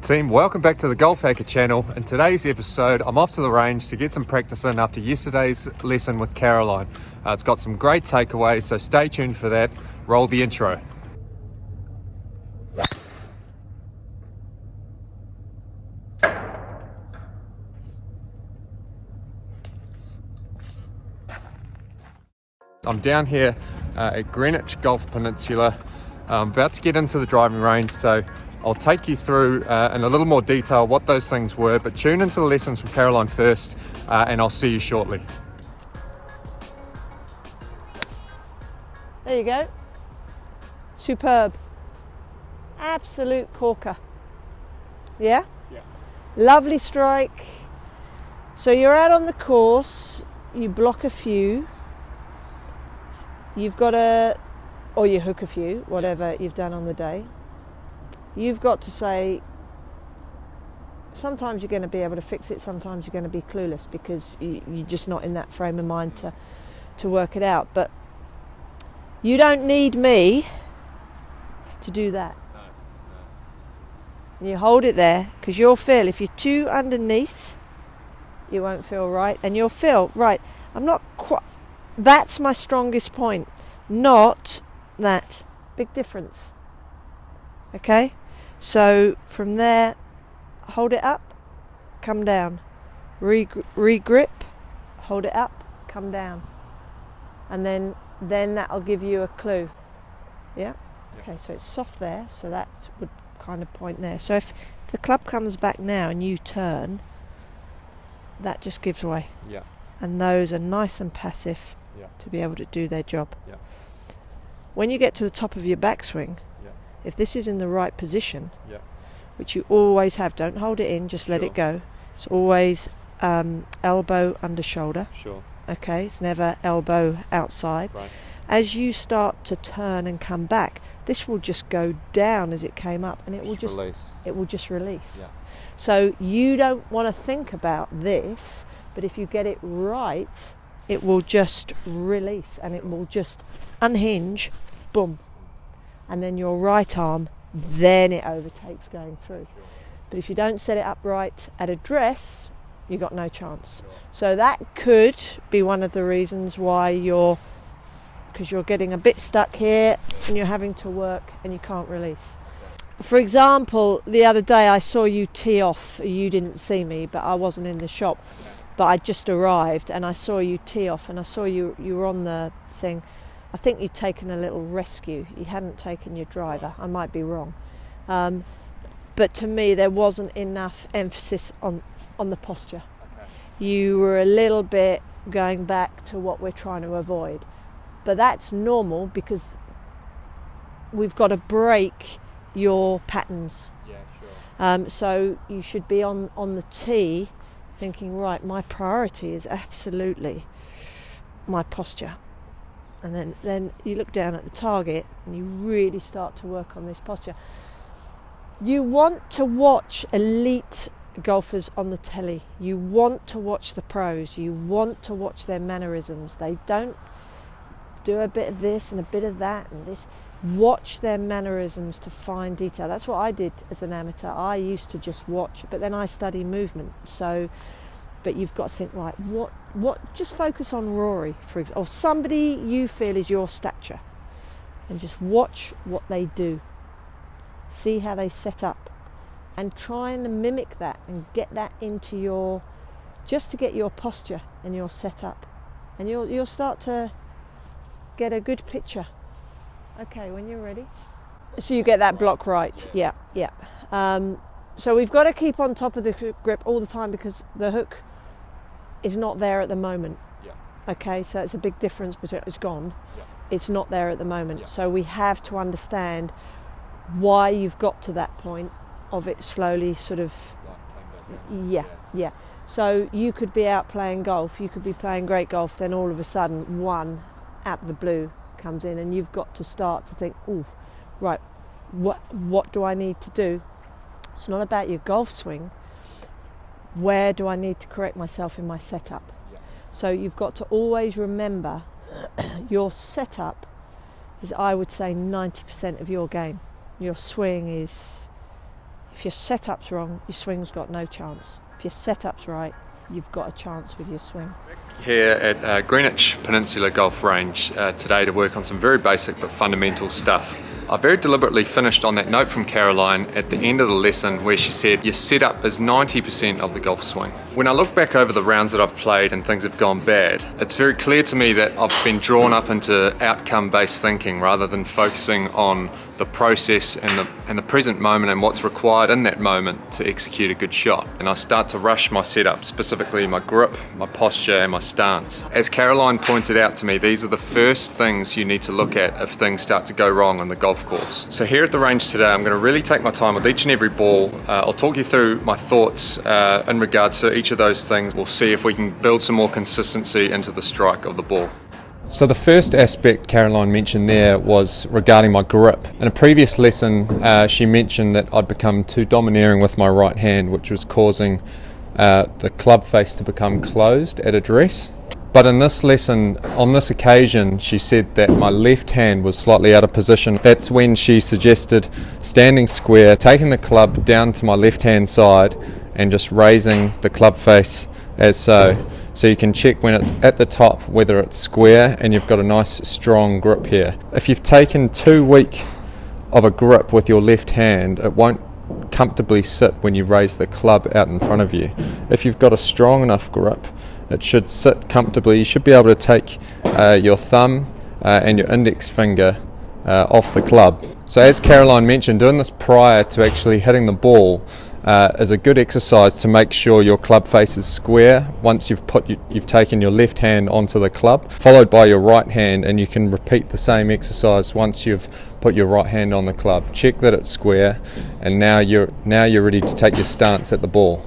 Team, welcome back to the GolfHackr channel. In today's episode, I'm off to the range to get some practice in after yesterday's lesson with Caroline. It's got some great takeaways, so stay tuned for that. Roll the intro. I'm down here at Greenwich Golf Peninsula. I'm about to get into the driving range, so I'll take you through in a little more detail what those things were, but tune into the lessons from Caroline first, and I'll see you shortly. There you go. Superb. Absolute corker. Yeah? Yeah. Lovely strike. So you're out on the course, you block a few, you've got or you hook a few, whatever you've done on the day. You've got to say, sometimes you're going to be able to fix it, sometimes you're going to be clueless because you're just not in that frame of mind to work it out. But you don't need me to do that. No. And you hold it there because you'll feel, if you're too underneath, you won't feel right. And you'll feel, right, I'm not quite, that's my strongest point, not that. Big difference. Okay? So from there, hold it up, come down, re-grip, hold it up, come down, and then that'll give you a clue. Yeah? Okay, so it's soft there, so that would kind of point there. So if the club comes back now and you turn, that just gives way. Yeah. And those are nice and passive to be able to do their job. Yeah. When you get to the top of your backswing, if this is in the right position, which you always have, don't hold it in, just let it go. It's always elbow under shoulder. Sure. Okay, it's never elbow outside. Right. As you start to turn and come back, this will just go down as it came up, and it will just release. It will just release. Yeah. So you don't want to think about this, but if you get it right, it will just release and it will just unhinge, boom. And then your right arm, then it overtakes going through. But if you don't set it up right at address, you've got no chance. So that could be one of the reasons why because you're getting a bit stuck here and you're having to work and you can't release. For example, the other day I saw you tee off. You didn't see me, but I wasn't in the shop. But I just arrived and I saw you tee off and I saw you were on the thing. I think you'd taken a little rescue. You hadn't taken your driver. I might be wrong. But to me, there wasn't enough emphasis on the posture. Okay. You were a little bit going back to what we're trying to avoid. But that's normal because we've got to break your patterns. Yeah, sure. So you should be on the tee thinking, right, my priority is absolutely my posture. And then you look down at the target and you really start to work on this posture. You want to watch elite golfers on the telly. You want to watch the pros. You want to watch their mannerisms. They don't do a bit of this and a bit of that and this. Watch their mannerisms to find detail. That's what I did as an amateur. I used to just watch, but then I study movement. So, but you've got to think, right, what just focus on Rory, for example, or somebody you feel is your stature, and just watch what they do. See how they set up, and try and mimic that and get that into just to get your posture and your setup, and you'll start to get a good picture. Okay, when you're ready. So you get that block right. Yeah. So we've got to keep on top of the grip all the time because the hook is not there at the moment. Yeah. Okay, so it's a big difference between it's gone. Yeah. It's not there at the moment. Yeah. So we have to understand why you've got to that point of it slowly sort of. Yeah. So you could be out playing golf, you could be playing great golf, then all of a sudden one out of the blue comes in and you've got to start to think, ooh, right, what do I need to do? It's not about your golf swing. Where do I need to correct myself in my setup? Yeah. So you've got to always remember your setup is, I would say, 90% of your game. Your swing is If your setup's wrong, your swing's got no chance. If your setup's right, you've got a chance with your swing. Here at Greenwich Peninsula Golf Range today to work on some very basic but fundamental stuff. I very deliberately finished on that note from Caroline at the end of the lesson where she said your setup is 90% of the golf swing. When I look back over the rounds that I've played and things have gone bad, it's very clear to me that I've been drawn up into outcome-based thinking rather than focusing on the process and the present moment and what's required in that moment to execute a good shot. And I start to rush my setup, specifically my grip, my posture and my stance. As Caroline pointed out to me, these are the first things you need to look at if things start to go wrong on the golf course. So here at the range today, I'm going to really take my time with each and every ball. I'll talk you through my thoughts in regards to each of those things. We'll see if we can build some more consistency into the strike of the ball. So the first aspect Caroline mentioned there was regarding my grip. In a previous lesson, she mentioned that I'd become too domineering with my right hand, which was causing the club face to become closed at address. But in this lesson, on this occasion, she said that my left hand was slightly out of position. That's when she suggested standing square, taking the club down to my left hand side and just raising the club face as so. So you can check when it's at the top whether it's square and you've got a nice strong grip here. If you've taken too weak of a grip with your left hand, it won't comfortably sit when you raise the club out in front of you. If you've got a strong enough grip, it should sit comfortably. You should be able to take your thumb and your index finger off the club. So as Caroline mentioned, doing this prior to actually hitting the ball is a good exercise to make sure your club face is square once you've taken your left hand onto the club, followed by your right hand, and you can repeat the same exercise once you've put your right hand on the club. Check that it's square, and now you're ready to take your stance at the ball.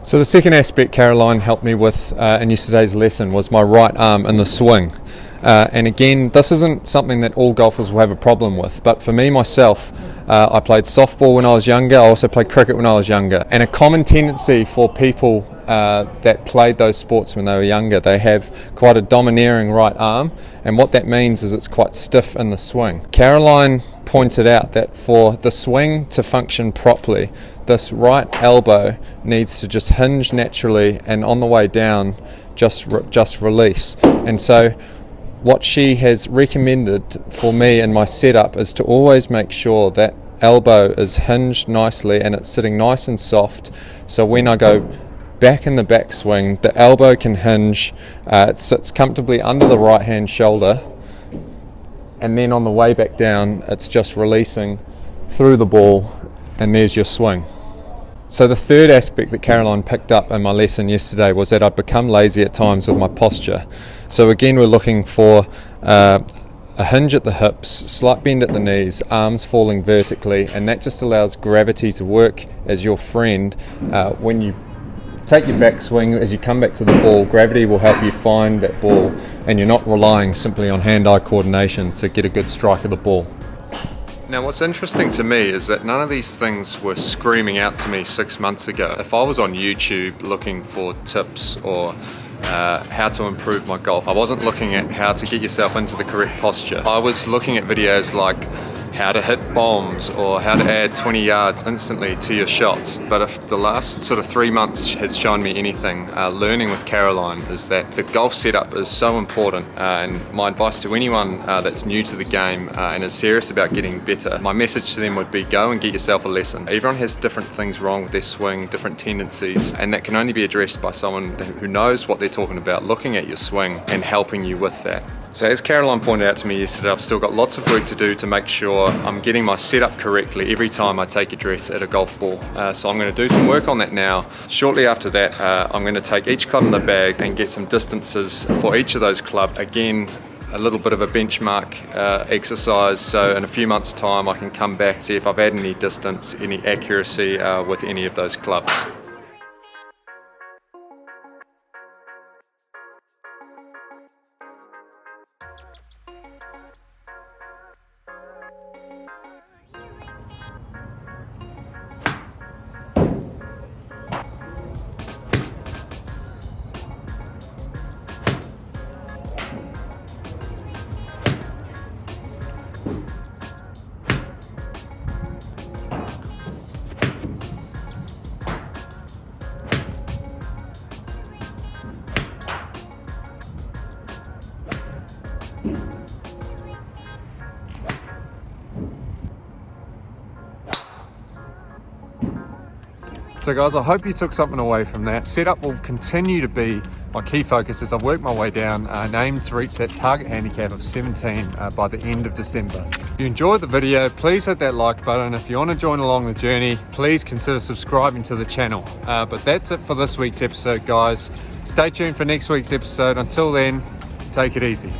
So the second aspect Caroline helped me with in yesterday's lesson was my right arm in the swing. And again, this isn't something that all golfers will have a problem with, but for me myself, I played softball when I was younger, I also played cricket when I was younger, and a common tendency for people that played those sports when they were younger, they have quite a domineering right arm, and what that means is it's quite stiff in the swing. Caroline pointed out that for the swing to function properly, this right elbow needs to just hinge naturally, and on the way down just release. And so what she has recommended for me in my setup is to always make sure that elbow is hinged nicely and it's sitting nice and soft, so when I go back in the backswing, the elbow can hinge, it sits comfortably under the right hand shoulder, and then on the way back down it's just releasing through the ball, and there's your swing. So the third aspect that Caroline picked up in my lesson yesterday was that I'd become lazy at times with my posture. So again, we're looking for a hinge at the hips, slight bend at the knees, arms falling vertically, and that just allows gravity to work as your friend. When you take your backswing, as you come back to the ball, gravity will help you find that ball, and you're not relying simply on hand-eye coordination to get a good strike of the ball. Now what's interesting to me is that none of these things were screaming out to me 6 months ago. If I was on YouTube looking for tips or how to improve my golf, I wasn't looking at how to get yourself into the correct posture. I was looking at videos like how to hit bombs or how to add 20 yards instantly to your shots. But if the last sort of 3 months has shown me anything, learning with Caroline is that the golf setup is so important, and my advice to anyone that's new to the game and is serious about getting better, my message to them would be go and get yourself a lesson. Everyone has different things wrong with their swing, different tendencies, and that can only be addressed by someone who knows what they're talking about, looking at your swing and helping you with that. So as Caroline pointed out to me yesterday, I've still got lots of work to do to make sure I'm getting my setup correctly every time I take address at a golf ball. So I'm going to do some work on that now. Shortly after that, I'm going to take each club in the bag and get some distances for each of those clubs. Again, a little bit of a benchmark exercise, so in a few months' time I can come back, see if I've had any distance, any accuracy with any of those clubs. So guys, I hope you took something away from that. Setup will continue to be my key focus as I work my way down, aim to reach that target handicap of 17 by the end of December. If you enjoyed the video, please hit that like button. If you want to join along the journey, please consider subscribing to the channel. But that's it for this week's episode, guys. Stay tuned for next week's episode. Until then, take it easy.